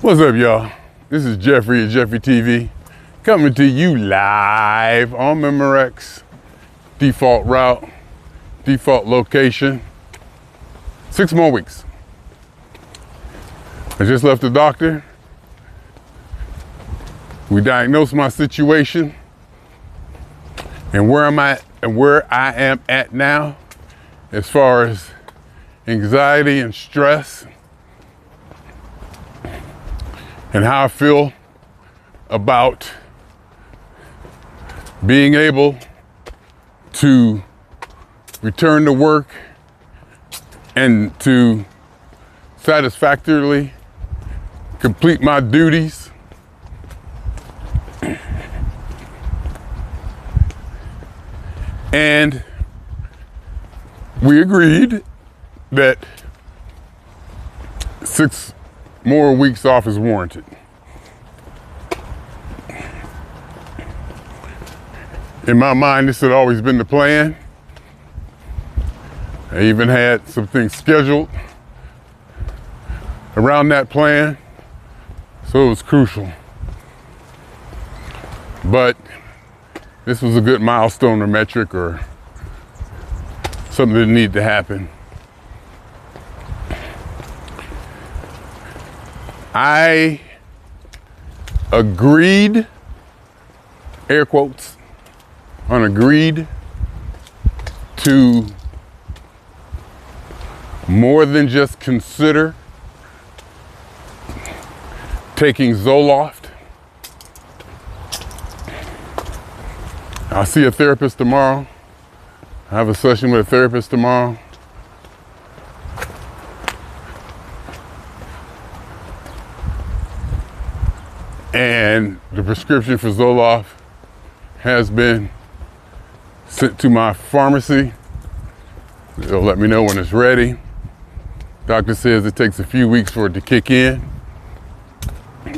What's up, y'all? This is Jeffrey at Jeffery TV, coming to you live on Memorex. Default route, default location. 6 more weeks. I just left the doctor. We diagnosed my situation and where I am at now as far as anxiety and stress and how I feel about being able to return to work and to satisfactorily complete my duties. And we agreed that 6 more weeks off is warranted. In my mind, this had always been the plan. I even had some things scheduled around that plan, so it was crucial. But this was a good milestone or metric or something that needed to happen. I agreed, air quotes, agreed to more than just consider taking Zoloft. I'll see a therapist tomorrow. I have a session with a therapist tomorrow. And the prescription for Zoloft has been sent to my pharmacy. They'll let me know when it's ready. Doctor says it takes a few weeks for it to kick in.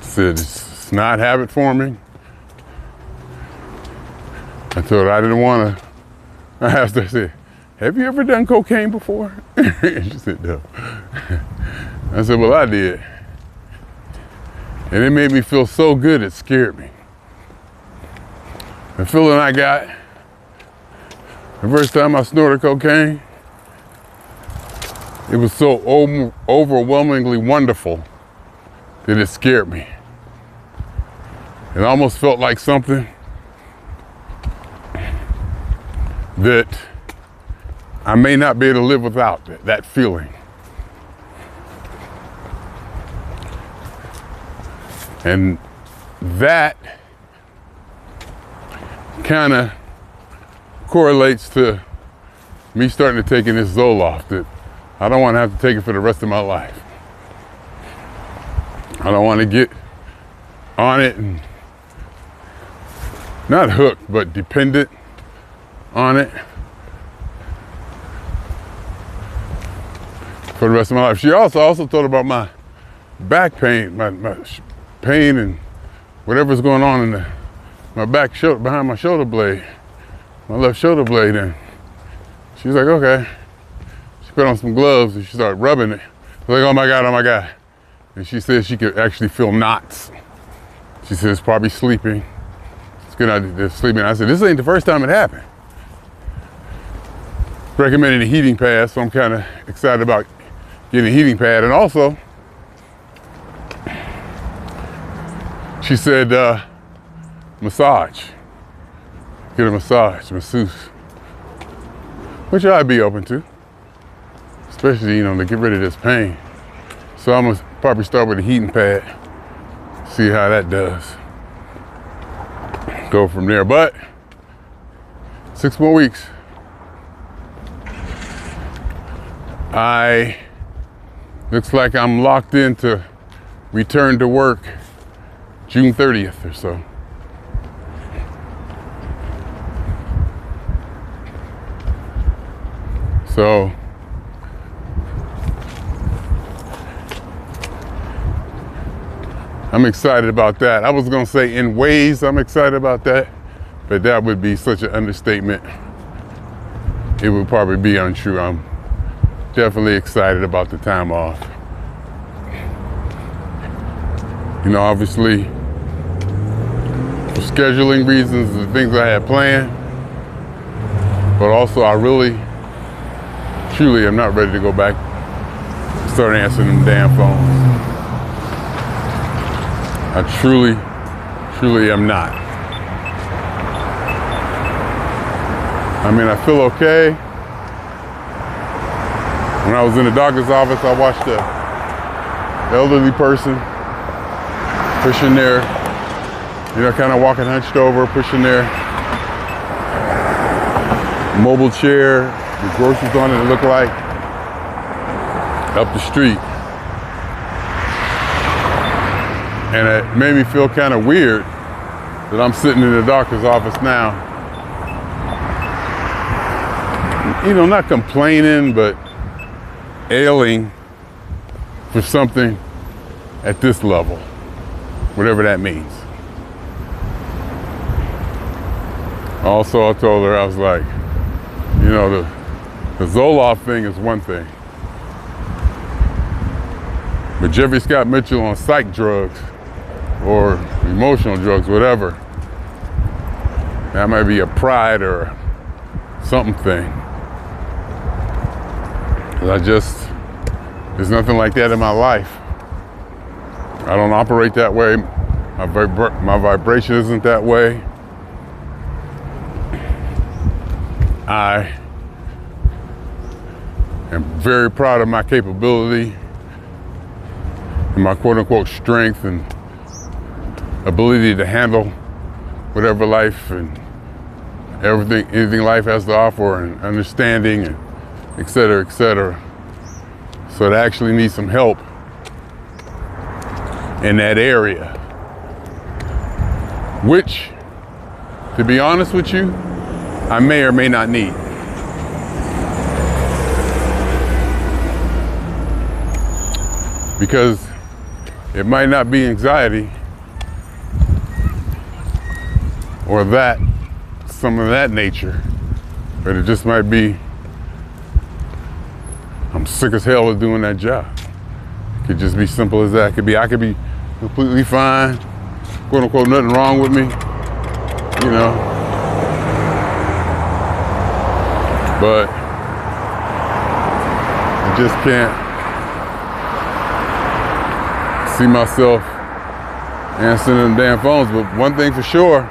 Said it's not habit forming. I told her I didn't want to. I asked her, I said, have you ever done cocaine before? She said, no. I said, well, I did. And it made me feel so good, it scared me. The feeling I got the first time I snorted cocaine, it was so overwhelmingly wonderful that it scared me. It almost felt like something that I may not be able to live without, that feeling. And that kind of correlates to me starting to taking this Zoloft that I don't want to have to take it for the rest of my life. I don't want to get on it and not hooked, but dependent on it for the rest of my life. She also thought about my back pain, my pain and whatever's going on in my back shoulder, behind my shoulder blade, my left shoulder blade. And she was like, okay. She put on some gloves and she started rubbing it. I was like, oh my God. And she said she could actually feel knots. She said it's probably sleeping. It's good idea they're sleeping. I said, this ain't the first time it happened. Recommended a heating pad, so I'm kind of excited about getting a heating pad. And also, she said, massage. Get a massage, masseuse. Which I'd be open to. Especially, to get rid of this pain. So I'm gonna probably start with a heating pad. See how that does. Go from there. But 6 more weeks. Looks like I'm locked in to return to work June 30th or so. So I'm excited about that. I was gonna say in ways I'm excited about that, but that would be such an understatement. It would probably be untrue. I'm definitely excited about the time off. You know, obviously, for scheduling reasons, the things I had planned, but also I really, truly am not ready to go back and start answering them damn phones. I truly am not. I mean, I feel okay. When I was in the doctor's office, I watched an elderly person pushing their, you know, kind of walking hunched over, pushing their mobile chair with groceries on it, it looked like, up the street. And it made me feel kind of weird that I'm sitting in the doctor's office now, you know, not complaining, but ailing for something at this level, whatever that means. Also, I told her, I was like, you know, the Zoloft thing is one thing, but Jeffery Scott Mitchell on psych drugs or emotional drugs, whatever, that might be a pride or something thing. There's nothing like that in my life. I don't operate that way. My vibration isn't that way. I am very proud of my capability and my quote unquote strength and ability to handle whatever life and anything life has to offer, and understanding, and et cetera, et cetera. So it actually needs some help in that area, which, to be honest with you, I may or may not need. Because it might not be anxiety or some of that nature, but it just might be I'm sick as hell of doing that job. It could just be simple as that. I could be completely fine, quote unquote, nothing wrong with me, you know. But I just can't see myself answering them damn phones. But one thing for sure,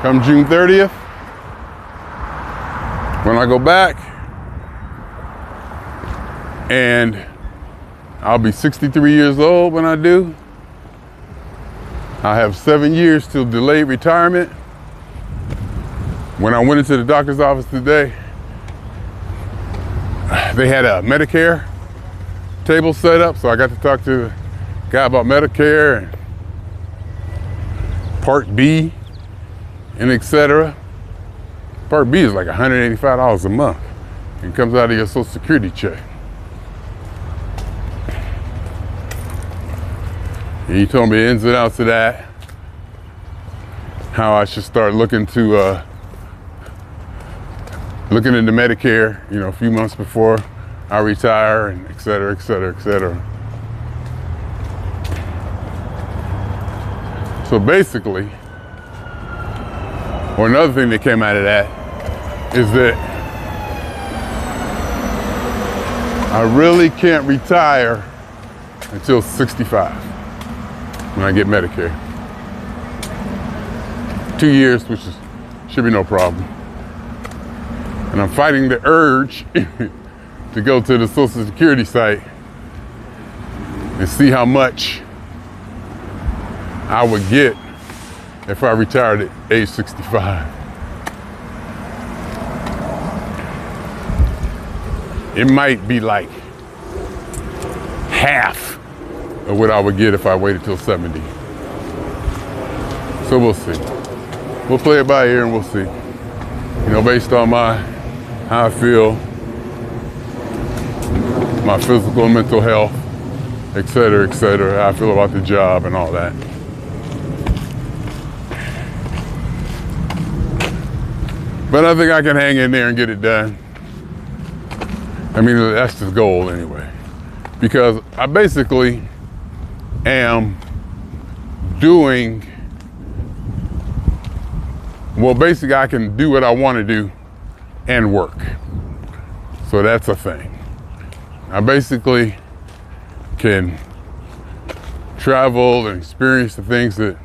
come June 30th, when I go back, and I'll be 63 years old when I do. I have 7 years till delayed retirement. When I went into the doctor's office today, they had a Medicare table set up, so I got to talk to the guy about Medicare and Part B and et cetera. Part B is like $185 a month. It comes out of your Social Security check. And he told me the ins and outs of that, how I should start looking into Medicare, you know, a few months before I retire, and et cetera, et cetera, et cetera. So basically, or another thing that came out of that is that I really can't retire until 65 when I get Medicare. 2 years, which should be no problem. And I'm fighting the urge to go to the Social Security site and see how much I would get if I retired at age 65. It might be like half of what I would get if I waited till 70. So we'll see. We'll play it by ear and we'll see. You know, based on how I feel, my physical and mental health, et cetera, how I feel about the job and all that. But I think I can hang in there and get it done. I mean, that's the goal anyway. Because I basically am doing, well, basically I can do what I want to do and work. So that's a thing. I basically can travel and experience the things that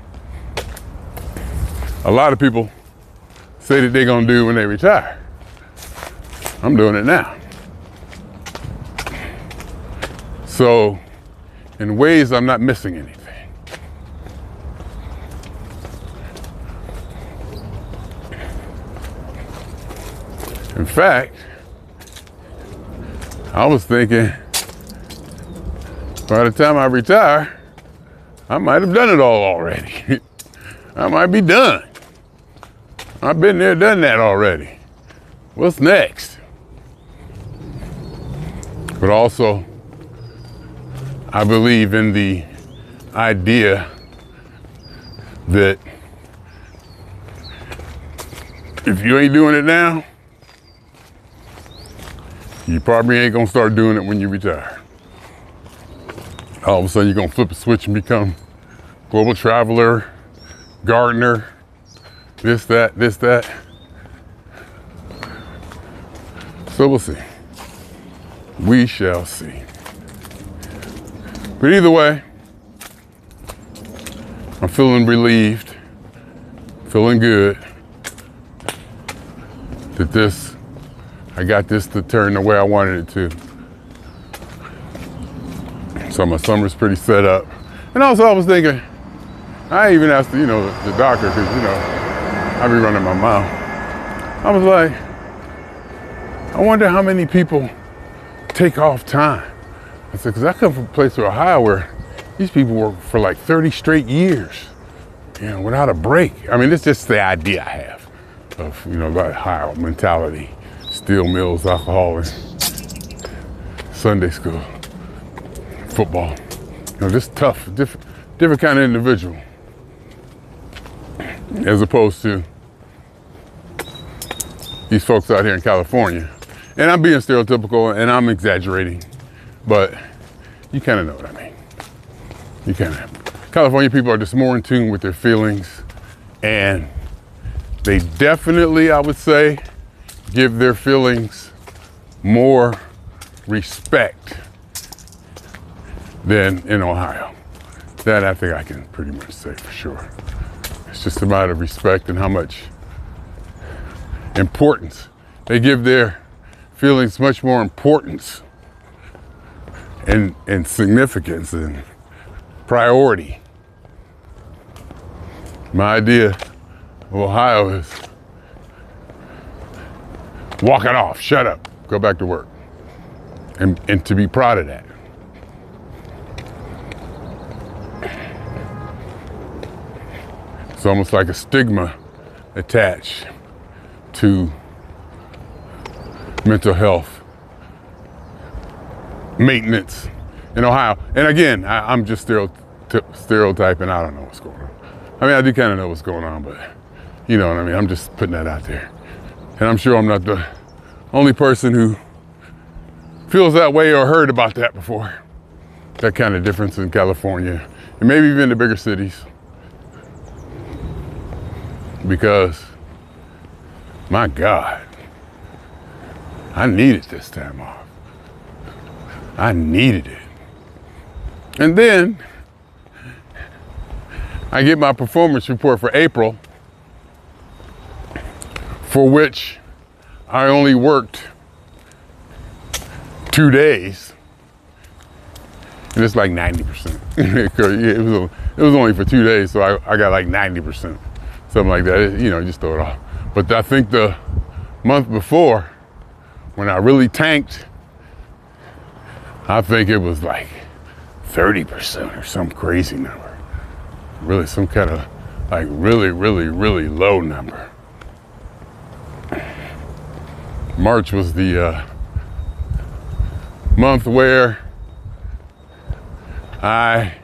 a lot of people say that they're gonna do when they retire. I'm doing it now. So in ways I'm not missing anything. In fact, I was thinking by the time I retire, I might have done it all already. I might be done. I've been there, done that already. What's next? But also, I believe in the idea that if you ain't doing it now, you probably ain't gonna start doing it when you retire. All of a sudden you're gonna flip a switch and become global traveler, gardener, this, that. So we'll see. We shall see. But either way, I'm feeling relieved, feeling good that I got this to turn the way I wanted it to. So my summer's pretty set up. And also I was thinking, I even asked the doctor, because I be running my mouth. I was like, I wonder how many people take off time. I said, because I come from a place in Ohio where these people work for like 30 straight years, without a break. I mean, it's just the idea I have of, about Ohio mentality, steel mills, alcohol, and Sunday school, football. Just tough, different kind of individual, as opposed to these folks out here in California. And I'm being stereotypical and I'm exaggerating, but you kind of know what I mean. California people are just more in tune with their feelings, and they definitely, I would say, give their feelings more respect than in Ohio. That I think I can pretty much say for sure. It's just a matter of respect and how much importance they give their feelings, much more importance and significance and priority. My idea of Ohio is walk it off, shut up, go back to work. And to be proud of that. It's almost like a stigma attached to mental health maintenance in Ohio. And again, I'm just stereotyping. I don't know what's going on. I mean, I do kind of know what's going on, but you know what I mean? I'm just putting that out there. And I'm sure I'm not the only person who feels that way or heard about that before. That kind of difference in California, and maybe even the bigger cities. Because, my God, I needed this time off. I needed it. And then I get my performance report for April, for which I only worked 2 days. And it's like 90%. It was only for 2 days, so I got like 90%. Something like that, just throw it off. But I think the month before, when I really tanked, I think it was like 30% or some crazy number. Really some kind of like really, really, really low number. March was the month where I,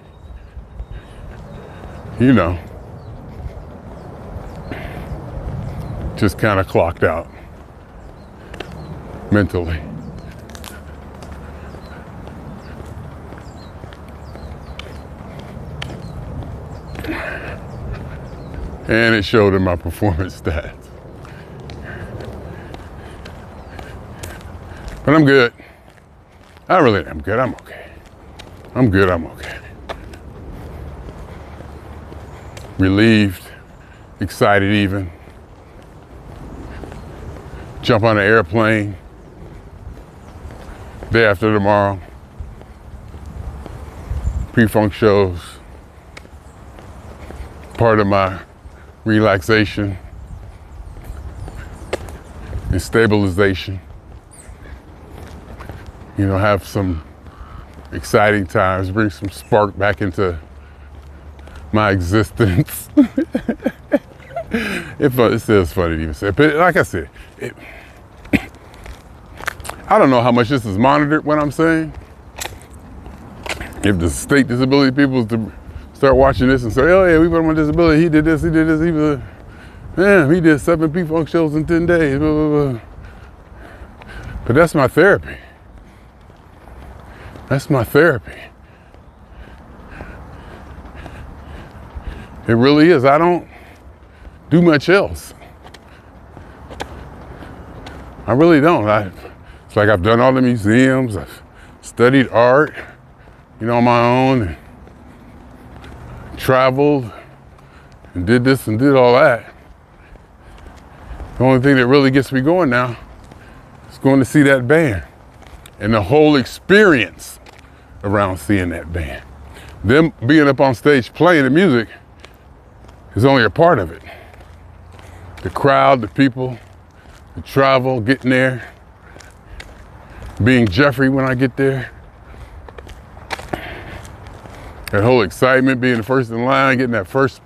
just kind of clocked out mentally. And it showed in my performance stats. But I'm good. I'm good, I'm okay. I'm good, I'm okay. Relieved, excited even. Jump on an airplane. Day after tomorrow. Pre-funk shows. Part of my relaxation and stabilization. You know, have some exciting times, bring some spark back into my existence. It still is funny to even say, but like I said, I don't know how much this is monitored, what I'm saying. If the state disability people to start watching this and say, oh yeah, we put him on disability, he did this, he was he did 7 P-Funk shows in 10 days, blah, blah, blah. But that's my therapy. That's my therapy. It really is. I don't do much else. I really don't. It's like I've done all the museums, I've studied art, you know, on my own, and traveled and did this and did all that. The only thing that really gets me going now is going to see that band and the whole experience around seeing that band. Them being up on stage playing the music is only a part of it. The crowd, the people, the travel, getting there, being Jeffery when I get there, that whole excitement, being the first in line, getting that first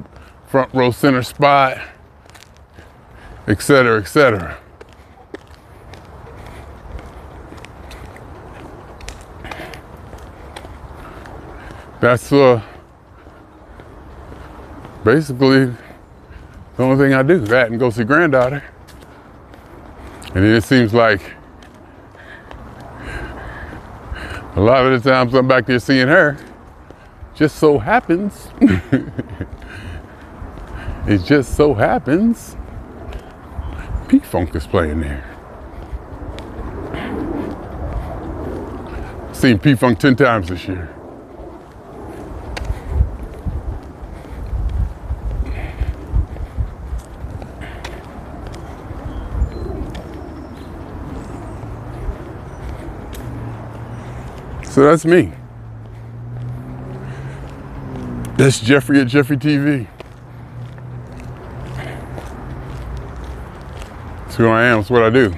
front row center spot, et cetera, et cetera. That's basically the only thing I do, that and go see granddaughter. And then it seems like a lot of the times I'm back there seeing her, just so happens, it just so happens, P-Funk is playing there. Seen P-Funk 10 times this year. So that's me. That's Jeffery at Jeffery TV. That's who I am, that's what I do.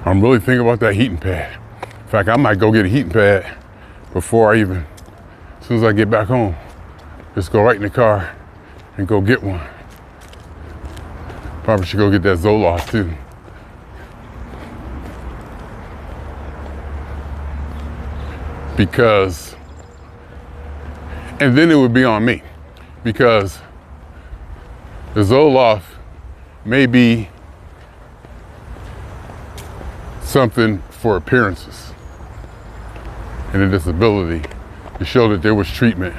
I'm really thinking about that heating pad. In fact, I might go get a heating pad before as soon as I get back home. Just go right in the car and go get one. Probably should go get that Zoloft too. Because, and then it would be on me, because the Zoloft may be something for appearances and a disability to show that there was treatment.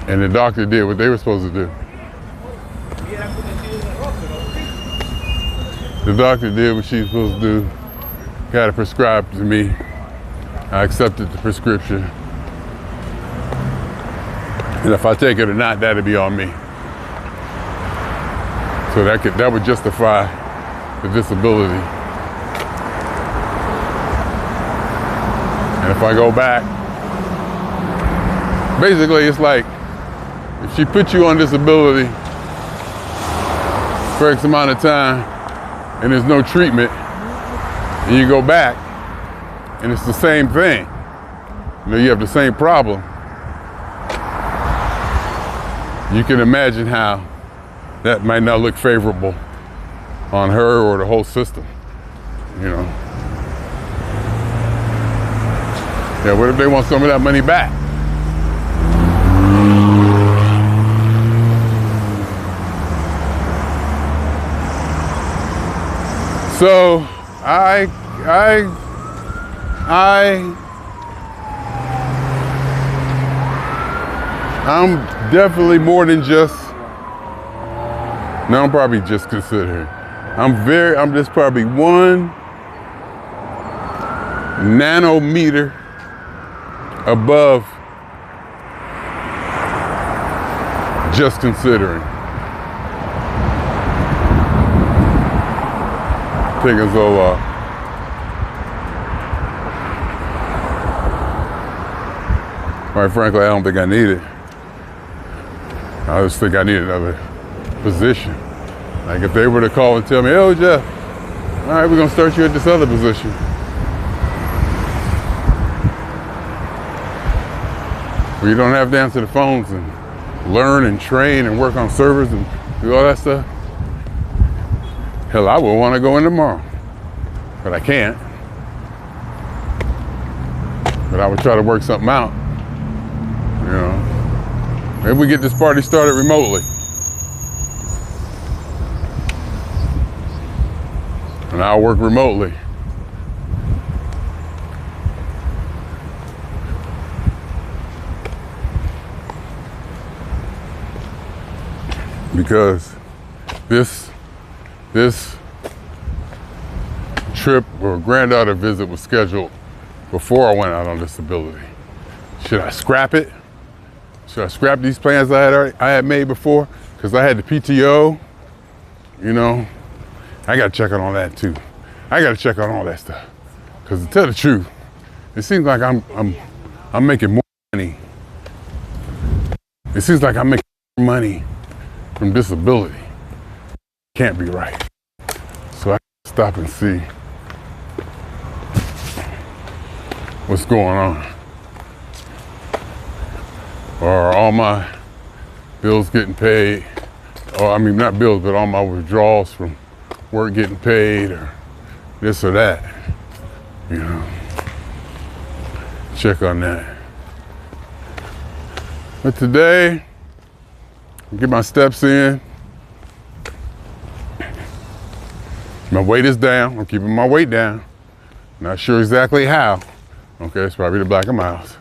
And the doctor did what they were supposed to do. The doctor did what she was supposed to do. Got it prescribed to me. I accepted the prescription. And if I take it or not, that'd be on me. So that would justify the disability. And if I go back, basically it's like if she put you on disability for X amount of time and there's no treatment, and you go back, and it's the same thing. You know, you have the same problem. You can imagine how that might not look favorable on her or the whole system, you know. Yeah, what if they want some of that money back? I I'm definitely more than just, no, I'm probably just considering. I'm just probably 1 nanometer above just considering. Taking Zoloft. Quite frankly, I don't think I need it. I just think I need another position. Like if they were to call and tell me, oh Jeff, all right, we're gonna start you at this other position. Where you don't have to answer the phones and learn and train and work on servers and do all that stuff. Hell, I would want to go in tomorrow, but I can't. But I would try to work something out, you know. Maybe we get this party started remotely. And I'll work remotely. Because this trip or granddaughter visit was scheduled before I went out on disability. Should I scrap it? Should I scrap these plans I had made before? Because I had the PTO, you know. I gotta check on all that too. I gotta check on all that stuff. Because to tell the truth, it seems like I'm making more money. It seems like I'm making more money from disability. Can't be right. So I stop and see what's going on. Are all my bills getting paid? Or I mean, not bills, but all my withdrawals from work getting paid, or this or that. You know, check on that. But today, get my steps in. My weight is down. I'm keeping my weight down. Not sure exactly how. Okay, it's probably the black of my house.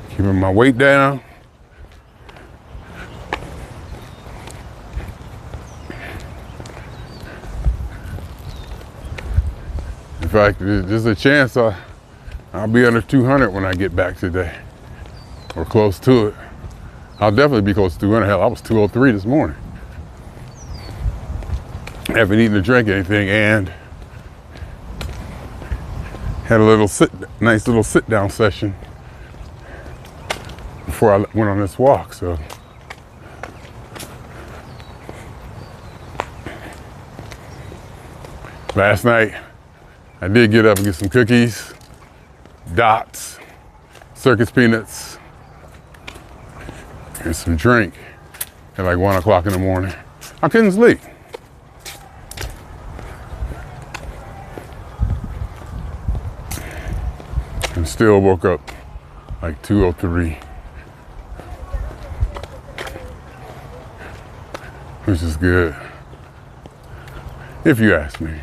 Keeping my weight down. In fact, there's a chance I'll be under 200 when I get back today, or close to it. I'll definitely be close to 200. Hell, I was 203 this morning. I haven't eaten or drank anything, and had a nice little sit down session before I went on this walk. So last night I did get up and get some cookies, dots, circus peanuts, and some drink at like 1 o'clock in the morning. I couldn't sleep. And still woke up like 2:03, which is good, if you ask me.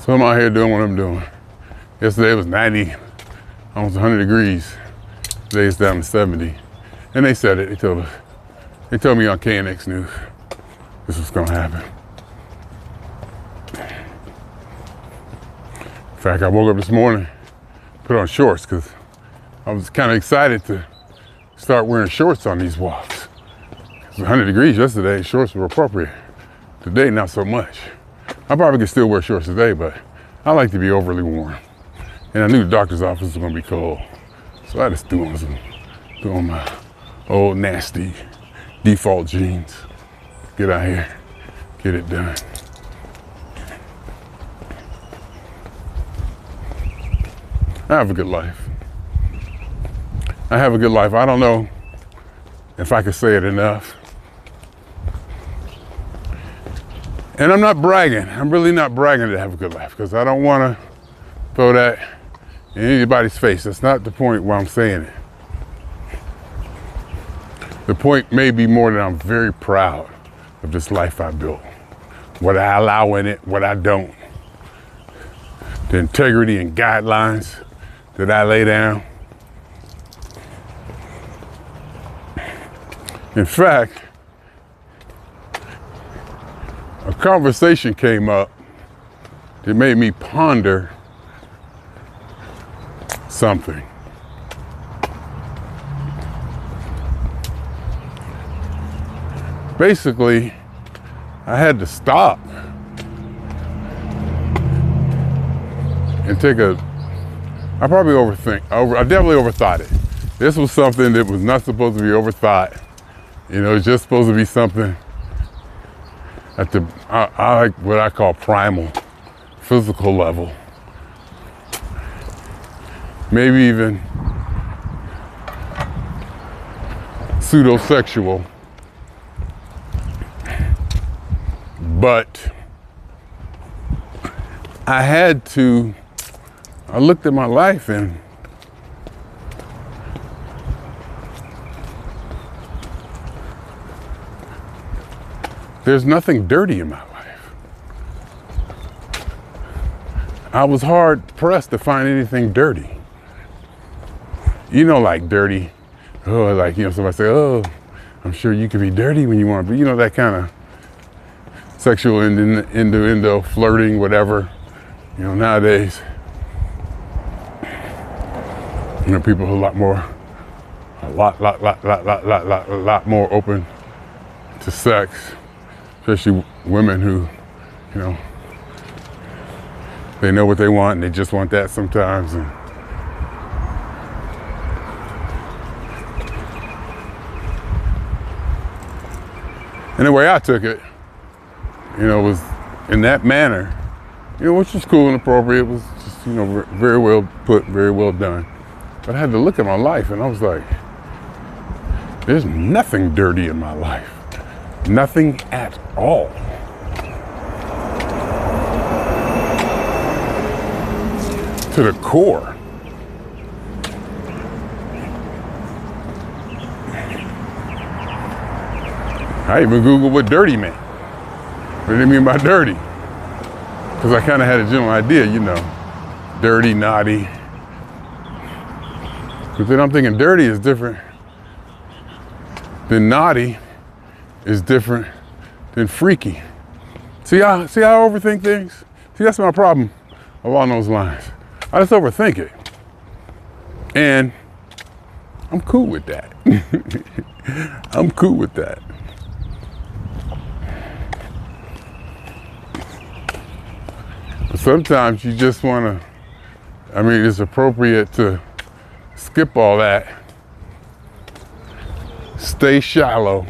So I'm out here doing what I'm doing. Yesterday it was 90, almost 100 degrees. Today it's down to 70. And they said it, they told me on KNX News this was gonna happen. In fact, I woke up this morning, put on shorts, because I was kind of excited to start wearing shorts on these walks. It was 100 degrees yesterday, shorts were appropriate. Today, not so much. I probably could still wear shorts today, but I like to be overly warm. And I knew the doctor's office was gonna be cold. So I just threw on my old nasty default jeans. Get out here, get it done. I have a good life. I have a good life. I don't know if I could say it enough. And I'm not bragging. I'm really not bragging to have a good life, because I don't want to throw that in anybody's face. That's not the point where I'm saying it. The point may be more that I'm very proud of this life I built. What I allow in it, what I don't. The integrity and guidelines that I lay down. In fact, a conversation came up that made me ponder something. Basically, I had to stop and I definitely overthought it. This was something that was not supposed to be overthought. You know, it's just supposed to be something at I like what I call primal, physical level. Maybe even pseudo-sexual. But I looked at my life and there's nothing dirty in my life. I was hard pressed to find anything dirty. You know, like dirty, like, you know, somebody say, oh, I'm sure you can be dirty when you want to be, you know, that kind of sexual innuendo, flirting, whatever. You know, nowadays, you know, people are a lot more open to sex, especially women who, you know, they know what they want and they just want that sometimes. And the way I took it, you know, was in that manner, you know, which was cool and appropriate. It was just, you know, very well put, very well done. But I had to look at my life and I was like, there's nothing dirty in my life. Nothing at all. To the core. I even Googled what dirty meant. What did it mean by dirty? Because I kind of had a general idea, you know, dirty, naughty. But then I'm thinking dirty is different than naughty, is different than freaky. See how I overthink things? See, that's my problem along those lines. I just overthink it. And I'm cool with that. I'm cool with that. But sometimes you just want to, I mean, it's appropriate to skip all that, stay shallow,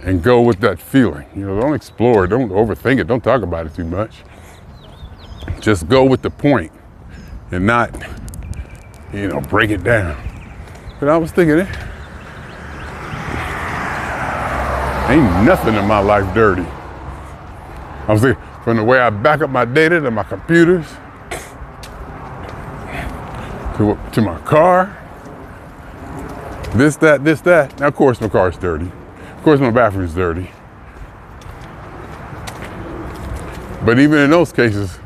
and go with that feeling. You know, don't explore it, don't overthink it, don't talk about it too much. Just go with the point and not, you know, break it down. But I was thinking, ain't nothing in my life dirty. I was thinking, from the way I back up my data to my computers, to my car, this, that. Now, of course, my car's dirty. Of course, my bathroom's dirty. But even in those cases,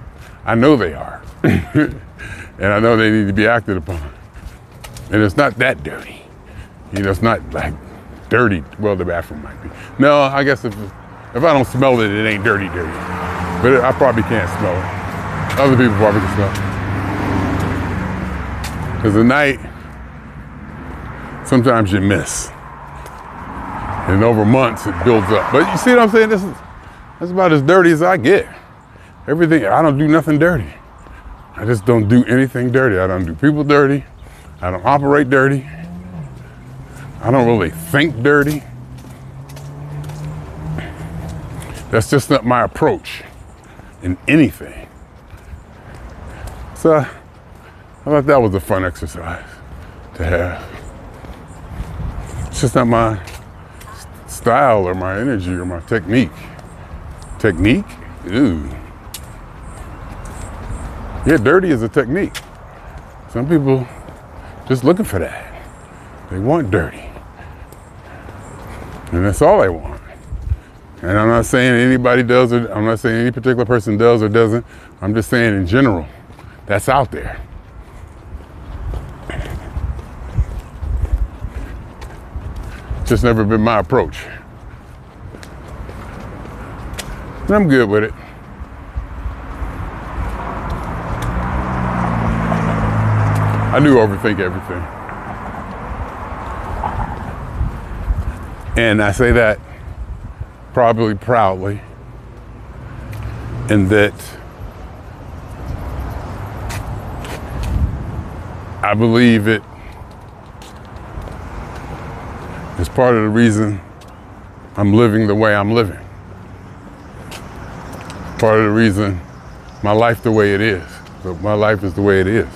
I know they are. And I know they need to be acted upon. And it's not that dirty. You know, it's not like dirty. Well, the bathroom might be. No, I guess if I don't smell it, it ain't dirty. But I probably can't smell it. Other people probably can smell it. Because at night, sometimes you miss. And over months, it builds up. But you see what I'm saying? That's about as dirty as I get. Everything, I don't do nothing dirty. I just don't do anything dirty. I don't do people dirty. I don't operate dirty. I don't really think dirty. That's just not my approach in anything. So I thought that was a fun exercise to have. It's just not my style or my energy or my technique. Technique? Ooh. Yeah, dirty is a technique. Some people just looking for that. They want dirty. And that's all they want. And I'm not saying anybody does, or I'm not saying any particular person does or doesn't. I'm just saying in general, that's out there. Just never been my approach. And I'm good with it. I do overthink everything. And I say that probably proudly, in that I believe it is part of the reason I'm living the way I'm living. Part of the reason my life the way it is. But my life is the way it is.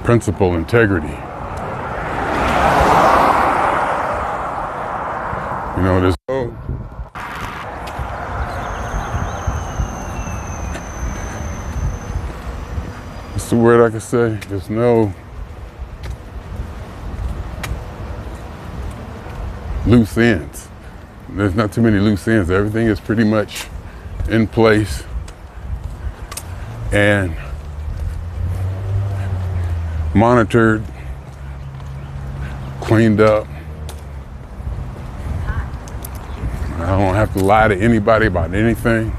Principle, integrity. You know, there's no, what's the word I could say? There's no loose ends. There's not too many loose ends. Everything is pretty much in place and monitored, cleaned up. I don't have to lie to anybody about anything.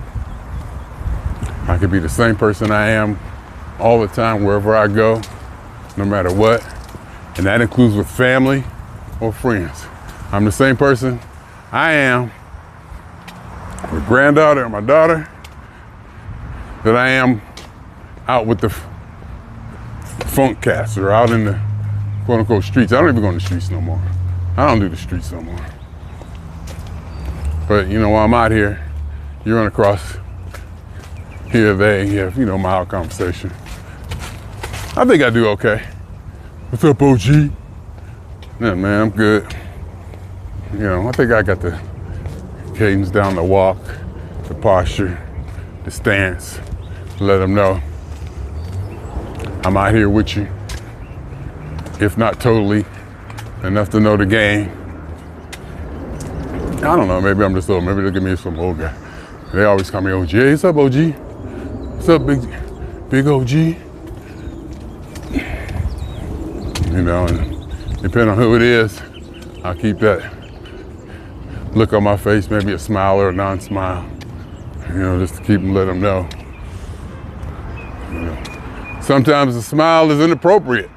I could be the same person I am all the time, wherever I go, no matter what. And that includes with family or friends. I'm the same person I am with granddaughter and my daughter that I am out with the funk cats or out in the quote unquote streets. I don't even go in the streets no more. I don't do the streets no more. But you know, while I'm out here, you run across here or there, you have, mild conversation. I think I do okay. What's up, OG? Yeah, man, I'm good. I think I got the cadence down, the walk, the posture, the stance, let them know I'm out here with you. If not totally, enough to know the game. I don't know, maybe I'm just old. Maybe they'll give me some old guy. They always call me OG. Hey, what's up, OG? What's up, big OG? And depending on who it is, I'll keep that look on my face, maybe a smile or a non-smile, just to keep them, let them know. Sometimes the smile is inappropriate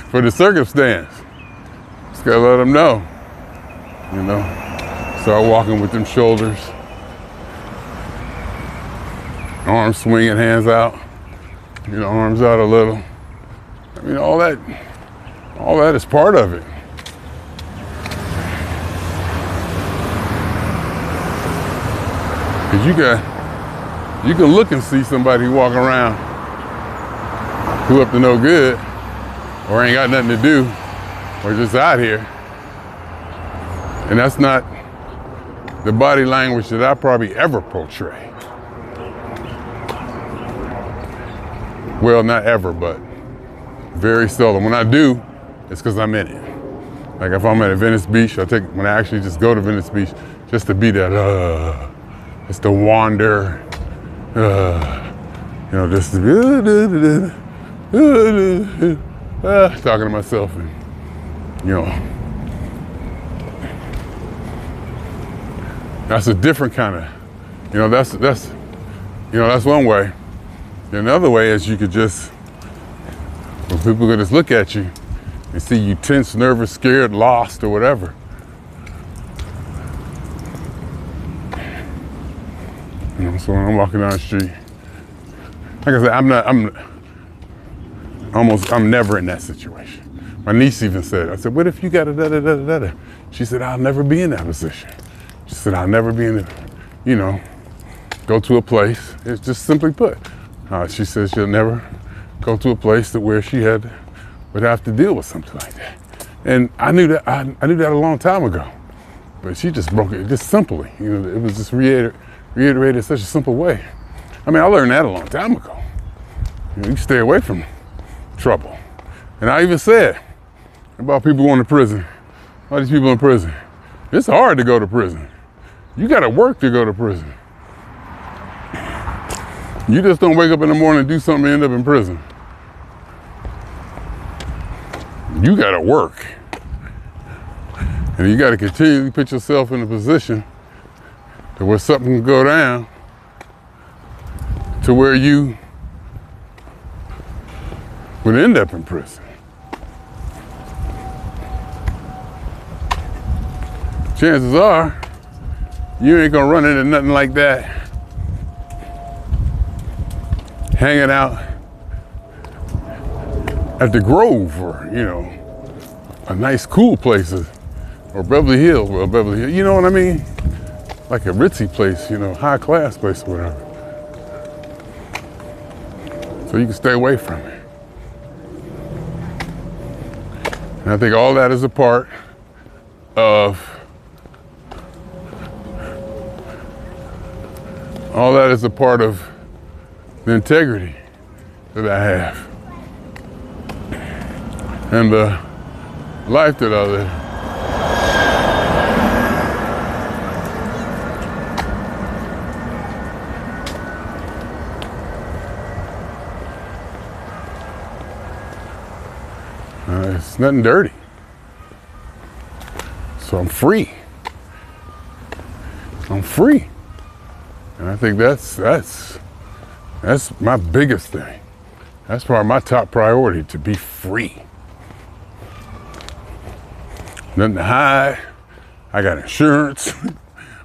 for the circumstance. Just gotta let them know, Start walking with them shoulders, arms swinging, hands out, arms out a little. I mean, all that is part of it. Cause you can look and see somebody walking around who up to no good, or ain't got nothing to do, or just out here. And that's not the body language that I probably ever portray. Well, not ever, but very seldom. When I do, it's because I'm in it. Like if I'm at Venice Beach, when I actually just go to Venice Beach, just to be that, just to wander, just to be, talking to myself, and that's a different kind of, that's one way. And another way is you could just, when people could just look at you and see you tense, nervous, scared, lost, or whatever. So when I'm walking down the street, like I said, I'm never in that situation. My niece even said, I said, what if you got a da-da-da-da-da? She said, I'll never be in that position. She said, I'll never be in the, go to a place. It's just simply put. She says she'll never go to a place where she would have to deal with something like that. And I knew that I knew that a long time ago, but she just broke it just simply. You know, it was just reiterated in such a simple way. I mean, I learned that a long time ago. You know, you stay away from trouble. And I even said about people going to prison, all these people in prison, it's hard to go to prison. You gotta work to go to prison. You just don't wake up in the morning and do something and end up in prison. You gotta work. And you gotta continually put yourself in a position to where something can go down to where you would end up in prison. Chances are, you ain't gonna run into nothing like that hanging out at the Grove or, you know, a nice cool place or Beverly Hills, you know what I mean? Like a ritzy place, you know, high class place or whatever. So you can stay away from it. And I think all that is a part of the integrity that I have and the life that I live. It's nothing dirty. So I'm free. I'm free. And I think that's my biggest thing. That's probably my top priority, to be free. Nothing to hide. I got insurance.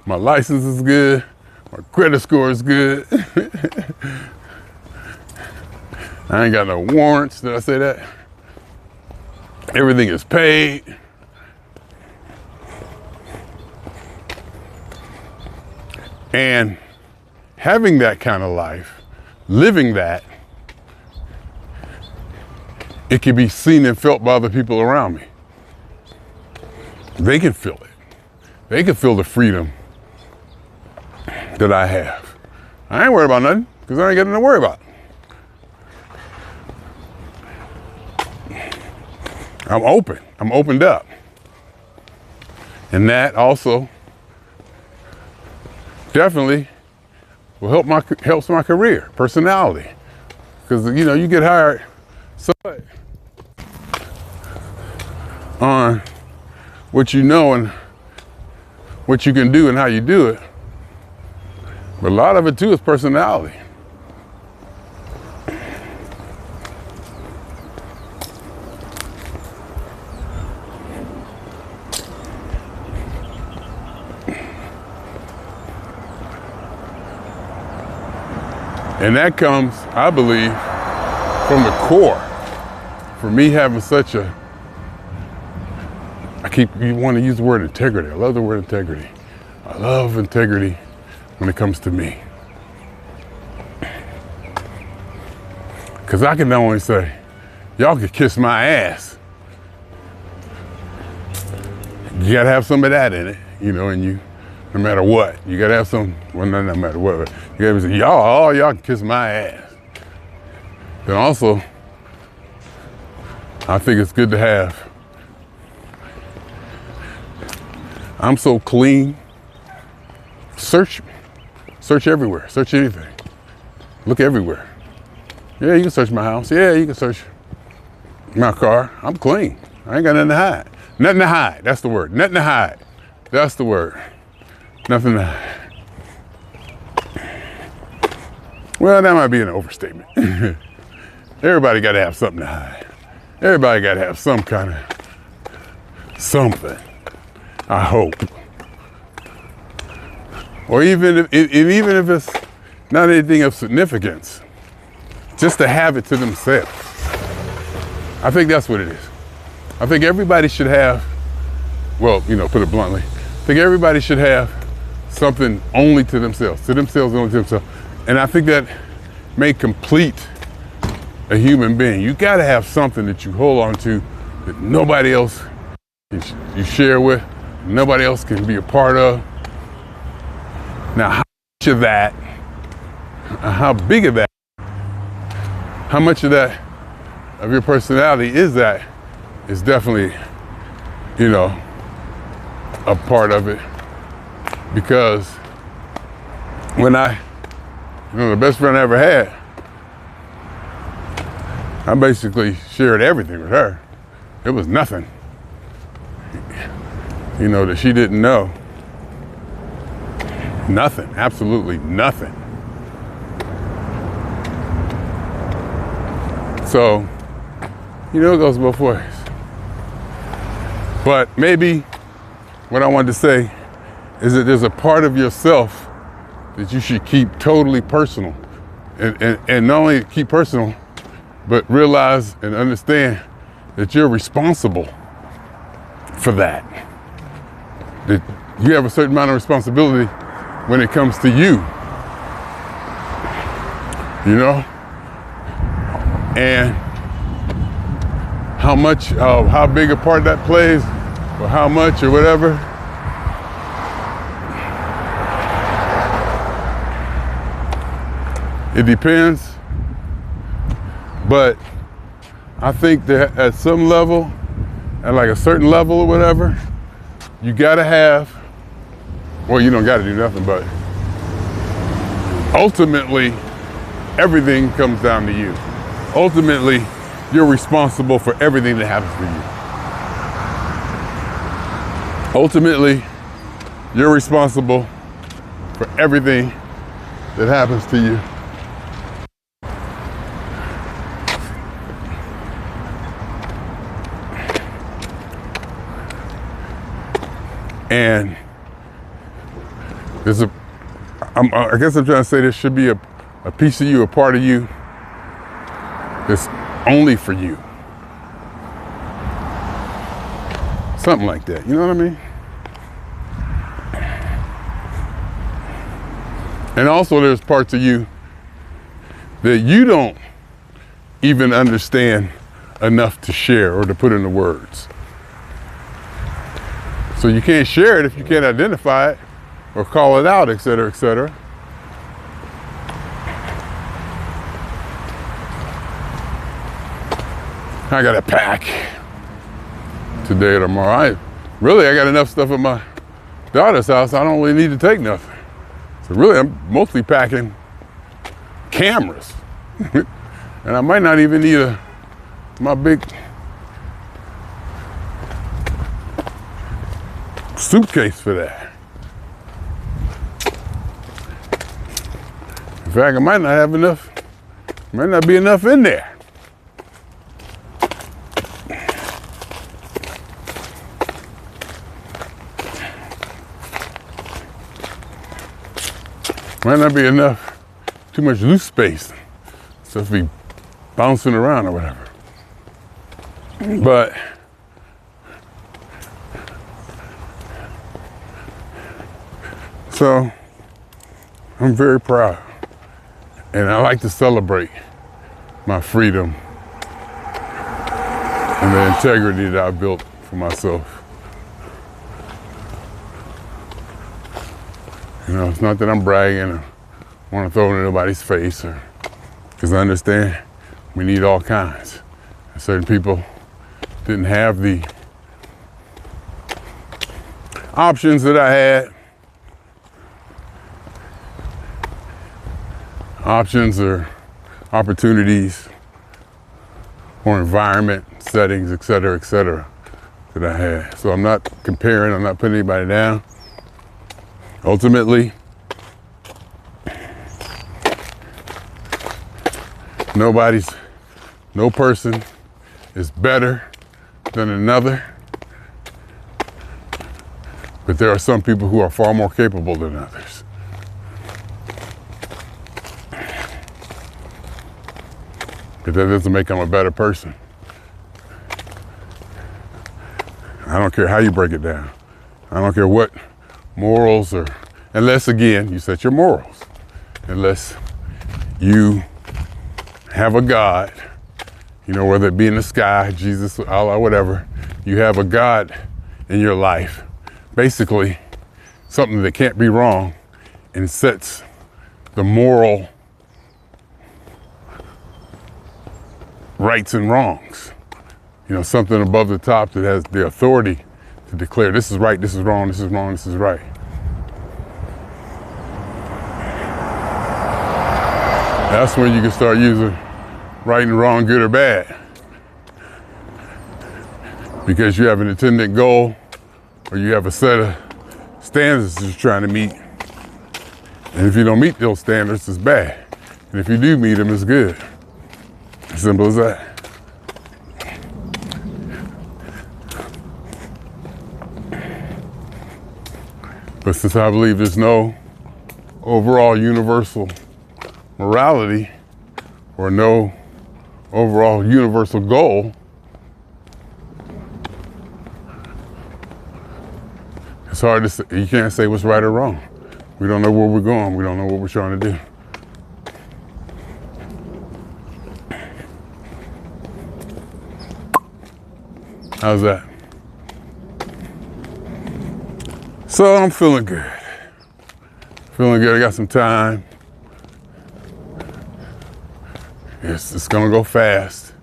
My license is good. My credit score is good. I ain't got no warrants. Did I say that? Everything is paid. And having that kind of life, living that, it can be seen and felt by the people around me. They can feel it. They can feel the freedom that I have. I ain't worried about nothing, because I ain't got nothing to worry about. I'm open. I'm opened up. And that also definitely will helps my career, personality. Because, you know, you get hired so on what you know and what you can do and how you do it. But a lot of it too is personality. And that comes, I believe, from the core. For me having such a, you want to use the word integrity. I love the word integrity. I love integrity when it comes to me. Because I can not only say, y'all can kiss my ass. You got to have some of that in it, you know, and you, no matter what, you gotta have some, well, no matter what, but you gotta say, y'all can kiss my ass. Then also, I think it's good to have, I'm so clean, search everywhere, search anything, look everywhere. Yeah, you can search my house, yeah, you can search my car, I'm clean, I ain't got nothing to hide. Nothing to hide, that's the word, nothing to hide, that's the word. Nothing to hide. Well, that might be an overstatement. Everybody got to have something to hide. Everybody got to have some kind of something, I hope. Or even if it's not anything of significance, just to have it to themselves. I think that's what it is. I think everybody should have, well, you know, put it bluntly, I think everybody should have something only to themselves, only to themselves. And I think that may complete a human being. You gotta have something that you hold on to that nobody else you share with, nobody else can be a part of. Now, how much of that, how big of that, how much of that, of your personality is that, is definitely, you know, a part of it. Because when the best friend I ever had, I basically shared everything with her. It was nothing, you know, that she didn't know. Nothing, absolutely nothing. So, you know, it goes both ways. But maybe what I wanted to say is that there's a part of yourself that you should keep totally personal. And not only keep personal, but realize and understand that you're responsible for that. That you have a certain amount of responsibility when it comes to you. You know? And how big a part that plays, or how much or whatever, it depends. But I think that at some level, at like a certain level or whatever, you gotta have, well, you don't gotta do nothing, but ultimately, everything comes down to you. Ultimately, you're responsible for everything that happens to you. Ultimately, you're responsible for everything that happens to you. And I guess I'm trying to say there should be a piece of you, a part of you that's only for you. Something like that, you know what I mean? And also there's parts of you that you don't even understand enough to share or to put into words. So you can't share it if you can't identify it or call it out, et cetera, et cetera. I got to pack today or tomorrow. I got enough stuff at my daughter's house. I don't really need to take nothing. So really, I'm mostly packing cameras. And I might not even need my big suitcase for that. In fact, I might not have enough, might not be enough in there. Might not be enough, too much loose space. Stuff be bouncing around or whatever. But so I'm very proud, and I like to celebrate my freedom and the integrity that I built for myself. You know, it's not that I'm bragging or want to throw it in nobody's face, or because I understand we need all kinds. And certain people didn't have the options that I had. Options or opportunities or environment, settings, et cetera, that I had. So I'm not comparing, I'm not putting anybody down. Ultimately, no person is better than another, but there are some people who are far more capable than others. But that doesn't make them a better person. I don't care how you break it down. I don't care what morals or, unless again, you set your morals. Unless you have a God You know, whether it be in the sky, Jesus, Allah, whatever, you have a God in your life. Basically, something that can't be wrong and sets the moral rights and wrongs. You know, something above the top that has the authority to declare this is right, this is wrong, this is wrong, this is right. That's when you can start using right and wrong, good or bad. Because you have an intended goal or you have a set of standards that you're trying to meet. And if you don't meet those standards, it's bad. And if you do meet them, it's good. As simple as that. But since I believe there's no overall universal morality or no overall universal goal, it's hard to say. You can't say what's right or wrong. We don't know where we're going. We don't know what we're trying to do. How's that? So I'm feeling good. Feeling good. I got some time. It's gonna go fast.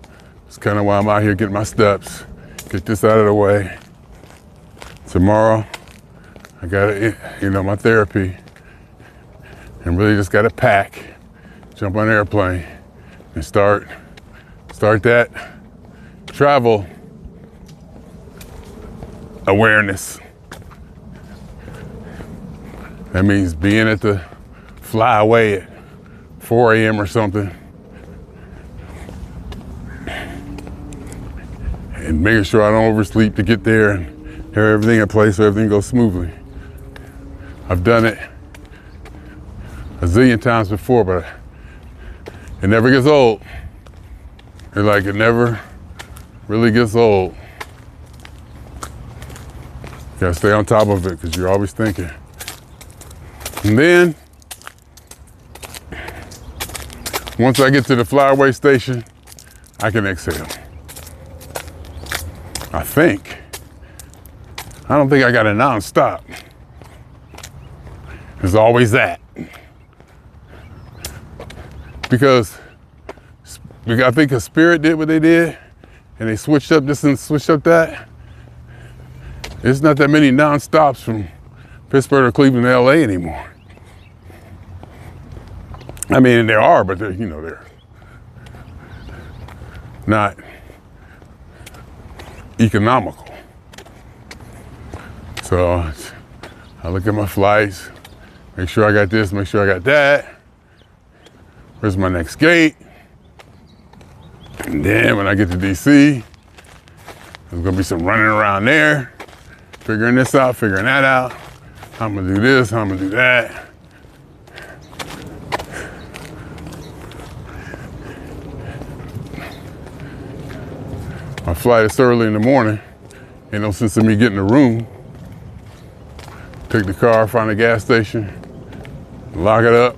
It's kind of why I'm out here getting my steps. Get this out of the way. Tomorrow, I gotta, my therapy. And really just gotta pack, jump on an airplane, and start that travel awareness. That means being at the flyaway at 4 a.m. or something. And making sure I don't oversleep to get there and have everything in place so everything goes smoothly. I've done it a zillion times before, but it never gets old. It's like it never really gets old. You gotta stay on top of it because you're always thinking. And then, once I get to the flyaway station, I can exhale. I think. I don't think I got a non-stop. There's always that. Because I think a Spirit did what they did, and they switched up this and switched up that. There's not that many non-stops from Pittsburgh or Cleveland to LA anymore. I mean, there are, but they're not economical. So I look at my flights, make sure I got this, make sure I got that. Where's my next gate? And then when I get to DC, there's gonna be some running around there, figuring this out, figuring that out. How I'm gonna do this, how I'm gonna do that. My flight is early in the morning. Ain't no sense in me getting a room. Take the car, find a gas station, lock it up,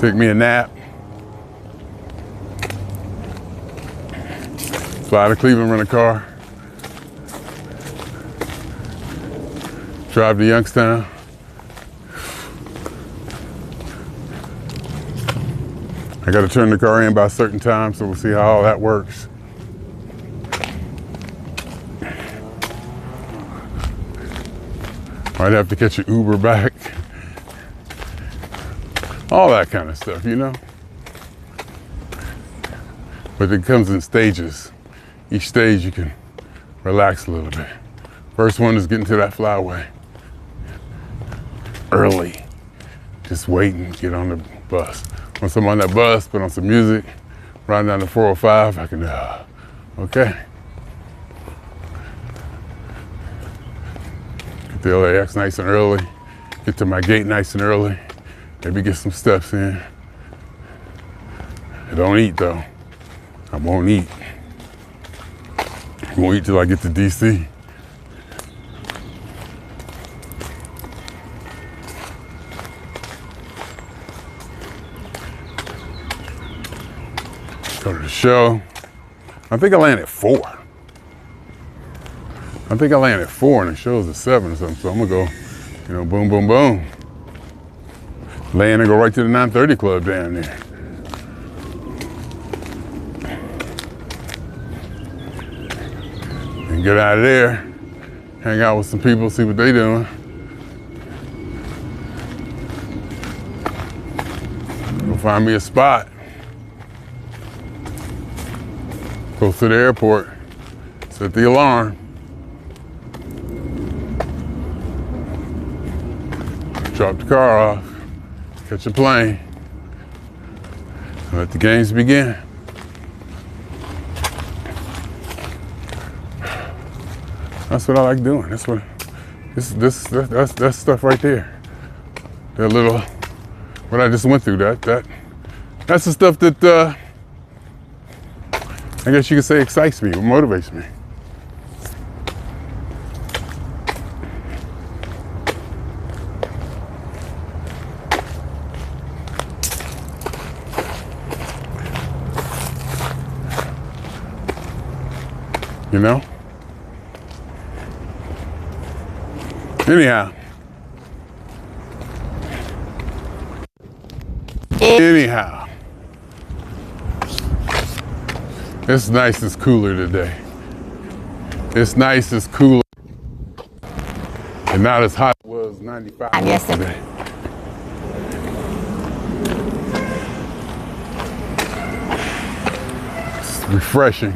take me a nap, fly to Cleveland, rent a car, drive to Youngstown. I got to turn the car in by a certain time, so we'll see how all that works. Might have to catch an Uber back. All that kind of stuff, But it comes in stages. Each stage you can relax a little bit. First one is getting to that flyaway. Early. Just waiting, get on the bus. Once I'm on that bus, put on some music, riding down the 405, I can, okay. Get to LAX nice and early, get to my gate nice and early, maybe get some steps in. I don't eat though. I won't eat. I won't eat till I get to DC. Go to the show. I think I landed 4. I think I landed 4 and the show's at 7 or something. So I'm gonna go, you know, boom, boom, boom. Land and go right to the 9:30 club down there. And get out of there, hang out with some people, see what they doing. Go find me a spot. Go to the airport, set the alarm. Drop the car off, catch a plane, and let the games begin. That's what I like doing. That's what that's stuff right there. That little, what I just went through. That's the stuff that I guess you could say excites me, or motivates me. You know? Anyhow. It's nice, it's cooler today. It's nice, it's cooler. And not as hot as it was 95 yesterday. It's refreshing.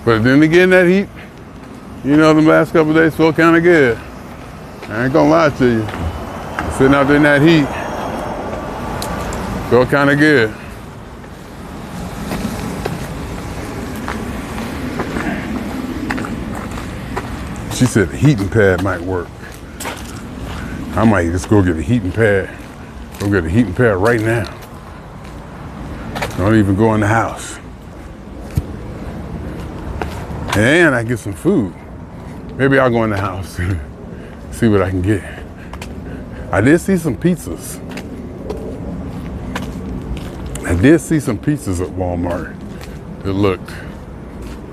But then again, that heat, you know, the last couple of days felt kind of good. I ain't gonna lie to you. Sitting out there in that heat, felt kind of good. She said the heating pad might work. I might just go get a heating pad. Go get a heating pad right now. Don't even go in the house. And I get some food. Maybe I'll go in the house, see what I can get. I did see some pizzas. I did see some pizzas at Walmart. It looked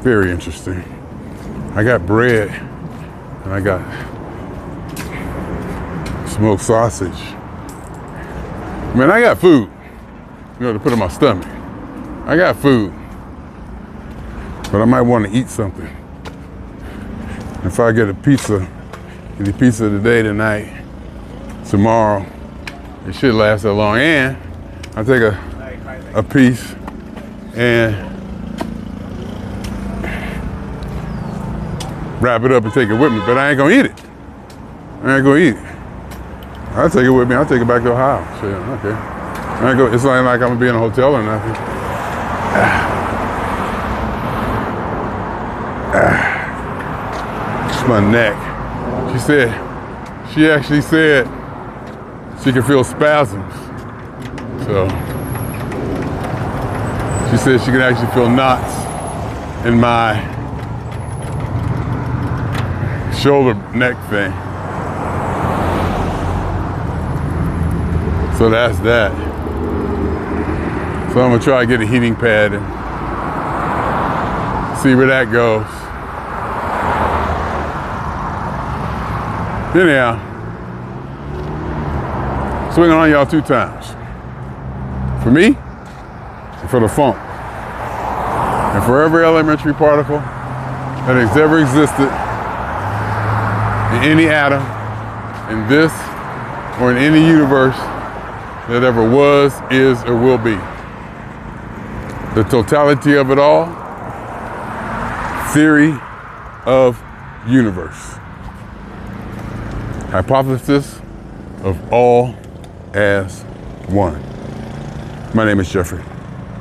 very interesting. I got bread and I got smoked sausage. Man, I got food, you know, to put in my stomach. I got food. But I might want to eat something. If I get a pizza, get a pizza today, tonight, tomorrow, it should last that long. And I'll take a piece and wrap it up and take it with me, but I ain't gonna eat it. I ain't gonna eat it. I'll take it with me, I'll take it back to Ohio. So, okay. It's not like I'm gonna be in a hotel or nothing. My neck. She actually said she could feel spasms. So she said she could actually feel knots in my shoulder neck thing. So that's that. So I'm gonna try to get a heating pad and see where that goes. Anyhow, swinging on y'all 2 times. For me, and for the funk. And for every elementary particle that has ever existed in any atom, in this, or in any universe that ever was, is, or will be. The totality of it all, theory of universe. Hypothesis of all as one. My name is Jeffery.